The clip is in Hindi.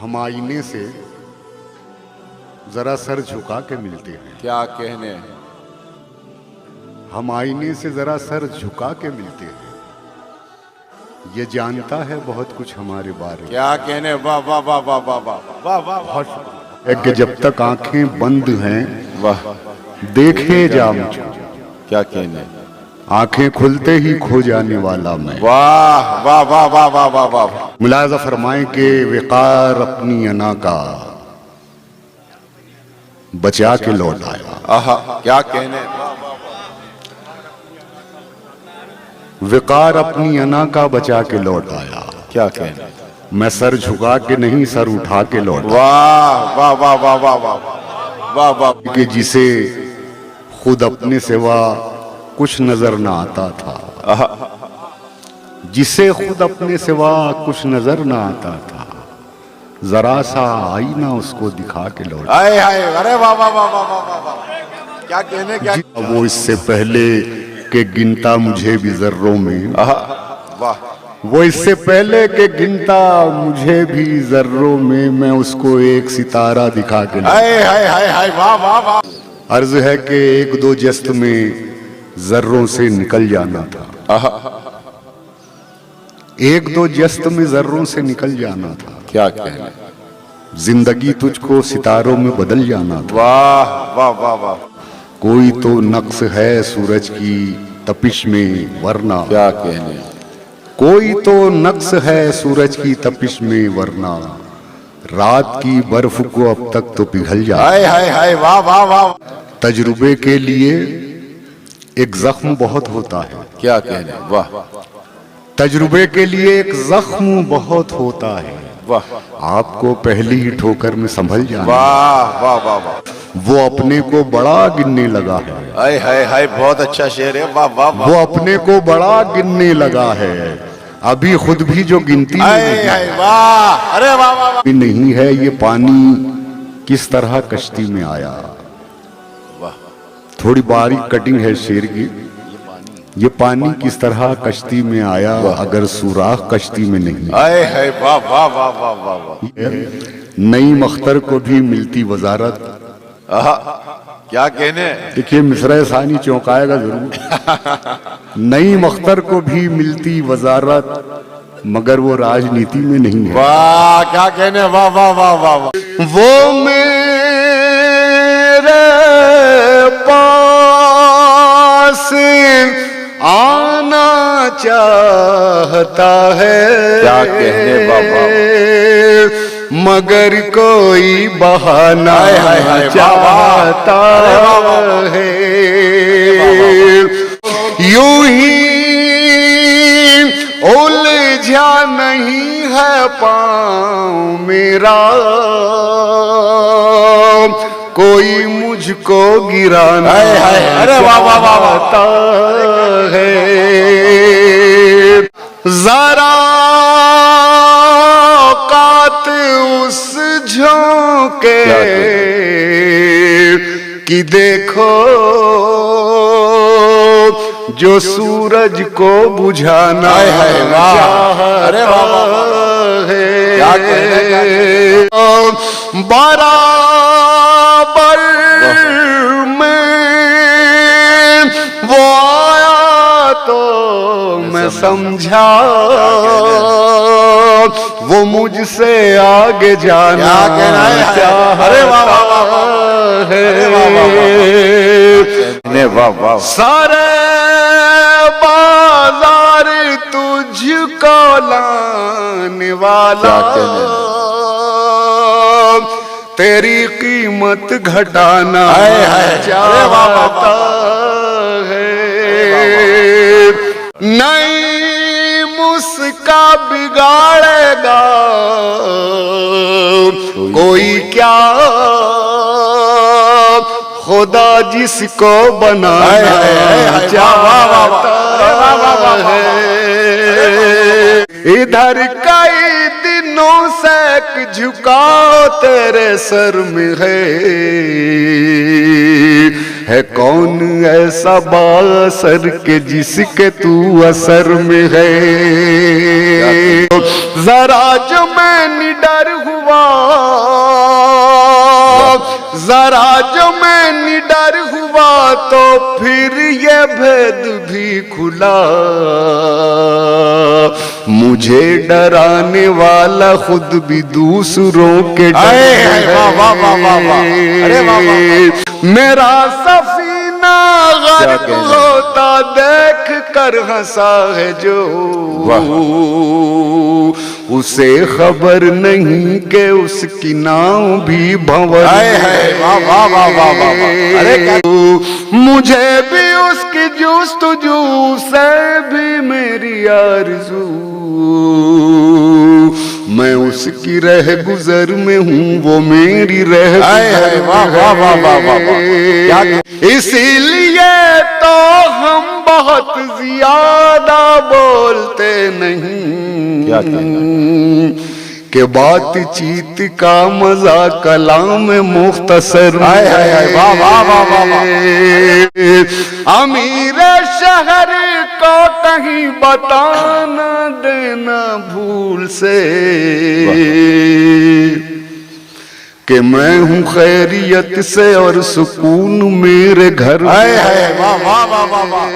हम आईने से जरा सर झुका के मिलते हैं। क्या कहने, हम आईने से जरा सर झुका के मिलते हैं। ये जानता है बहुत कुछ हमारे बारे में। क्या कहने, वाह वाह वाह वाह वाह वाह वाह वाह बहुत शुक्रिया। कि जब तक आंखें बंद हैं वाह, देखे जा मुझको, क्या कहने, आंखें खुलते ही खो जाने वाला मैं। वाह वाह वाह वाह वाह वाह वाह। मुलाजा फरमाएं कि विकार अपनी अना का बचा के लौट आया। आहा, क्या कहने, विकार अपनी अना का बचा के लौट आया। क्या कहने, मैं सर झुका के नहीं सर उठा के लौट आया। वाह वाह वाह वाह वाह वाह वाह वाह। कि जिसे खुद अपने सिवा कुछ नजर ना आता था, जिसे खुद अपने सिवा कुछ नजर ना आता था, जरा सा आईना उसको दिखा के लौट आया। आए हाय, अरे वाह वाह वाह वाह वाह वाह। क्या कहने, क्या, वो इससे पहले के गिनता मुझे भी जर्रों में, वाह, वो इससे पहले के गिनता मुझे भी जर्रों में, मैं उसको एक सितारा दिखा के लौट हाय हाय हाय हाय, वाह वाह वाह। आया। अर्ज है कि एक दो जस्त में जर्रों से निकल जाना था, एक दो जस्त में जर्रों से निकल जाना था। क्या कहने, जिंदगी तुझको सितारों में बदल जाना था। वाह वाह वाह वाह। कोई तो नक्श है सूरज की तपिश में वरना, क्या कहने, कोई तो नक्श है सूरज की तपिश में वरना, रात की बर्फ को अब तक तो पिघल जाए। हाय हाय हाय, वाह वाह वाह। तजुर्बे के लिए एक जख्म बहुत होता है। क्या कहने, वाह तजुर्बे के लिए एक जख्म बहुत होता है। वाह, आपको पहली ही ठोकर में संभल जाना। वाह वाह वाह वाह। वो अपने को बड़ा गिनने लगा है, हाय हाय हाय, बहुत अच्छा शेर है, वाह वाह वाह। वो अपने को बड़ा गिनने लगा है, अभी खुद भी जो गिनती हाय नहीं हाय, वाह, अरे वाह वाह वाह। भी नहीं है। ये पानी किस तरह कश्ती में आया। वाह, थोड़ी बारीक कटिंग है शेर की। ये पानी किस तरह कश्ती में आया अगर सुराख कश्ती में नहीं। हाय हाय, वाह वाह वाह वाह वाह वाह। नई मख्तर को भी मिलती वजारत। आहा, क्या कहने, देखिए मिसरा सानी चौंकाएगा जरूर। नई मख्तर को भी मिलती वजारत मगर वो राजनीति में नहीं है। वाह, क्या कहने, वाह वाह वाह वाह वाह। वो मेरे पास आना चाहता है। क्या कहने, बाबा, मगर कोई बहाना चाहता है। यूं ही उलझा नहीं है पाँव मेरा, कोई मुझको गिराना चाहता है। जरा औकात उस झोंके कि देखो जो सूरज को बुझाना चाहता है। बराबर में वो आया तो मैं समझा वो मुझसे आगे जाना चाहता है। सारे बाजार तुझको लाने वाला, तेरी कीमत घटाना चाहता है। नहीं मुस्का बिगाड़ेगा कोई क्या, खुदा जिसको बनाना चाहता है। इधर कई दिनों से एक झुकाव तेरे सर में है है कौन ऐसा बासर के जिसके तू असर में है। जरा जो मैं निडर हुआ, जरा जो मैं निडर हुआ तो फिर ये भेद भी खुला। मुझे डराने वाला खुद भी दूसरों के डर है। वाह वाह वाह वाह वाह, अरे वाह वाह। मेरा सफीना गर्क होता देख कर हंसा है जो, उसे खबर नहीं कि उसकी नाव भी भंवर है। वाह वाह वाह वाह वाह, अरे क्या मुझे भी उसकी जुस्तजू से भी मेरी आरज़ू, मैं उसकी रह गुजर में हूँ वो मेरी रह गुजर। वाह वाह वाह वाह वाह, इसीलिए तो हम बहुत ज्यादा बोलते नहीं कि बातचीत का मजा कलाम मुख्तसर। वाह वाह वाह वाह वाह। अमीर शहर को कहीं बताना देना भूल से कि मैं हूँ खैरियत से और सुकून मेरे घर। वाह वाह वाह वाह वाह।